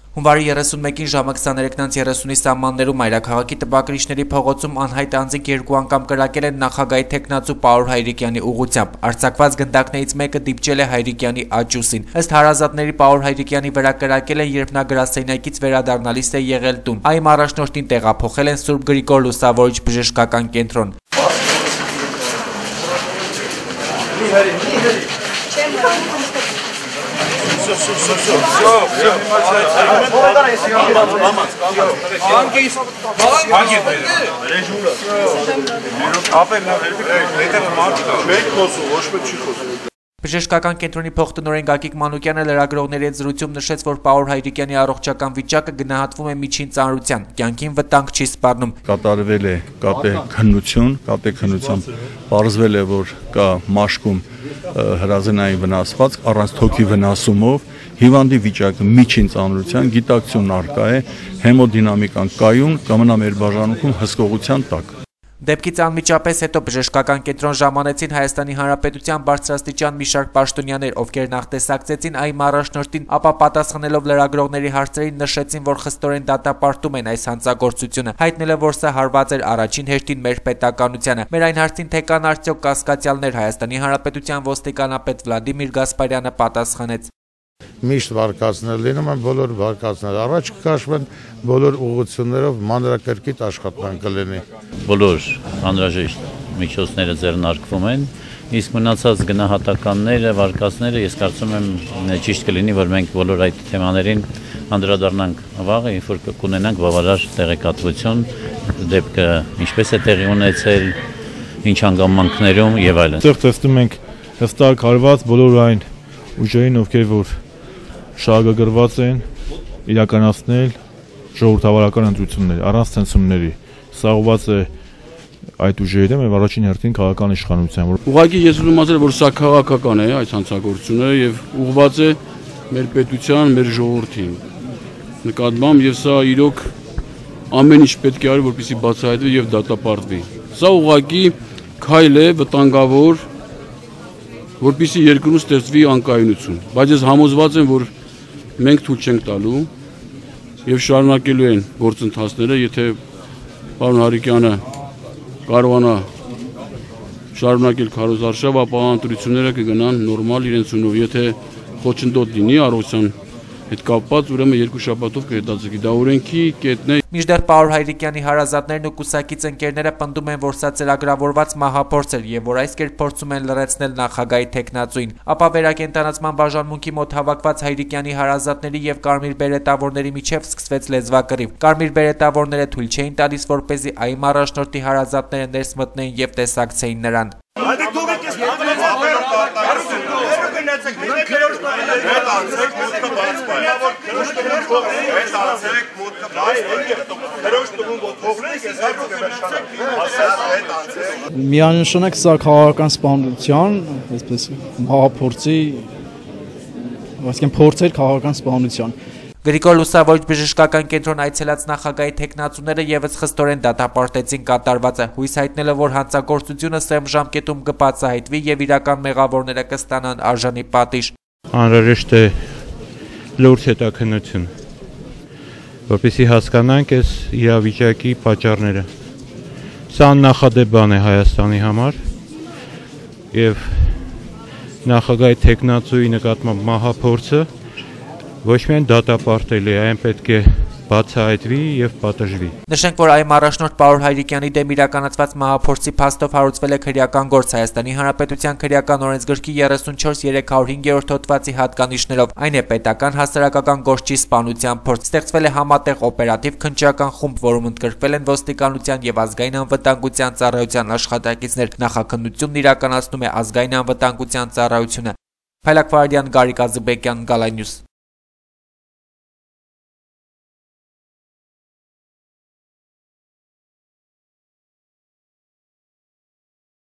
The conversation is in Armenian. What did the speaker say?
Հունվարի 31-ին ժամը 23:30-ի սահմաններում մայրաքաղաքի տպագրիչների փողոցում անհայտ անձինք 2 անգամ կրակել են նախագահի թեկնածու Պաուլ Հայրիկյանի ուղղությամբ։ Արձակված գնդակներից մեկը դիպչել է Հայրիկյանի աճուսին։ Ըստ հարազատների Պաուլ Հայրիկյանի վրա կրակել են, երբ նա գրասենյակից վերադառնալիս է եղել տուն։ Այ առաջնորդին տեղափոխել են Սուրբ Գրիգոր Լուսավորիչ բժշկական կենտրոն։ Բժշկական կենտրոնի փոխտնօրեն Գագիկ Մանուկյանը լրագրողների հետ զրույցում նշեց, որ Պաուլ Հայրիկյանի առողջական վիճակը գնահատվում է միջին ծանրության, կյանքին վտանգ չի սպառնում։ Կատարվել է կապե քննություն, պարզվել է, որ կա մաշկում հրազենային վնասվածք, առանց թոքի վնասումով, հիվանդի վիճակը միջին ծանրության, գիտակցությունն առկա է, հեմոդինամիկան կայուն, կմնա մեր բաժանմունքում հսկողության տակ։ Դեպքից անմիջապես հետո բժշկական կենտրոն ժամանեցին Հայաստանի Հանրապետության բարձրաստիճան մի շարք պաշտոնյաներ, ովքեր նախ տեսակցեցին այմ առաջնորդին, ապա պատասխանելով լրագրողների հարցերին նշեցին, որ խստորեն դատապարտում են այս հանցագործությունը, հայտնելով, որ սա հարված էր առաջին հերթին մեր պետականությանը։ Մեր այն հարցին, թե կան արդյոք կասկածյալներ, Հայաստանի Հանրապետության ոստիկանապետ Վլադիմիր Գասպարյանը պատասխանեց. Միշտ վարկածներ լինում են, բոլոր վարկածները առաջ կքաշվեն, բոլոր ուղղություններով մանրակրկիտ աշխատանք կլինի։ Բոլոր անհրաժեշտ միջոցները ձեռնարկվում են, իսկ մնացած գնահատականները, վարկածները ես կարծում եմ ճիշտ կլինի, որ մենք բոլոր այդ թեմաներին անդրադառնանք վաղը, երբ որ կունենանք բավարար տեղեկատվություն, դեպքը ինչպես է տեղի ունեցել, ինչ հանգամանքներում եւ այլն։ Այստեղ տեսնում ենք հստակ հարված բոլոր այն ուժերին, ովքեր որ շահագրգռված են իրականացնել ժողովրդավարական ընտրություններ, առանց ցնցումների, սա ուղղված է այդ ուժերի դեմ եւ առաջին հերթին քաղաքական իշխանության։ Ուղղակի ես ուզում ասել, որ սա քաղաքական է այս հանցագործությունը եւ ուղղված է մեր պետության, մեր ժողովրդին նկատմամբ եւ սա իրոք ամեն ինչ պետք է արի, որպեսզի բացահայտվի եւ դատապարտվի։ Սա ուղղակի քայլ է վտանգավոր, որպեսզի երկրում ստեղծվի անկայունություն, բայց ես համոզված եմ, որ մենք թույլ չենք տալու եւ շարունակելու են գործընթացները, եթե պարոն Հայրիկյանը կարողանա շարունակել քարոզարշավ, ապա ընտրությունները կգնան նորմալ իրենցունով, եթե խոչընդոտ լինի առողջության հետ կապված, ուրեմն 2 շաբաթով կհետաձգի, դա օրենքի կետն է։ Մինչդեռ Պաուլ Հայրիկյանի հարազատներն ու կուսակից ընկերները պնդում են, որ սա ծրագրավորված մահափորձ էր եւ որ այս կերպ փորձում են լրացնել նախագահի թեկնածուին։ Ապա վերակենդանացման բաժանմունքի մոտ հավաքված Հայրիկյանի հարազատների եւ կարմիր բերետավորների միջև սկսվեց լեզվակռիվ։ Կարմիր բերետավորները թույլ չէին տալիս, որպեսզի այմ առաջնորդի հարազատները ներս մտնեին եւ տեսակցեին նրան։ Միանշանակ սա քաղաքական սպանության, այսպես մահափորձի, այսինքն փորձեր քաղաքական սպանության։ Գրիգոր Լուսավորիչ բժշկական կենտրոն այցելած նախագահի թեկնածուները եւս խստորեն դատապարտեցին կատարվածը, հույս հայտնելով, որ հանցագործությունը սեմ ժամկետում կբացահայտվի եւ իրական մեղավորները կստանան արժանի պատիժ։ Անհրաժեշտ է լուրջ հետաքննություն, որպեսզի հասկանանք այս իրավիճակի պատճառները։ Սա աննախադեպ բան է Հայաստանի համար եւ նախագահի թեկնածուի նկատմամբ մահափորձը ոչ միայն դատապարտելի է, այն պետք է բացահայտվի եւ պատժվի։ Նշենք, որ այմ առաջնորդ Պաուլ Հայրիկյանի դեմ իրականացված մահափորձի փաստով հարուցվել է քրեական գործ Հայաստանի Հանրապետության քրեական օրենսգրքի 34-305 հոդվածի հատկանիշներով։ Այն է պետական հասարակական գործի սպանության փորձ։ Ստեղծվել է համատեղ օպերատիվ քննչական խումբ, որում ընդգրկվել են ոստիկանության եւ ազգային անվտանգության ծառայության աշխատակիցներ։ Նախաքննությունն իրականացնում է ազգային անվտանգության ծառայությունը։ Փայլակ Ֆարադյան, Գարիկ Ազիբեկյան, Գալայնյուս։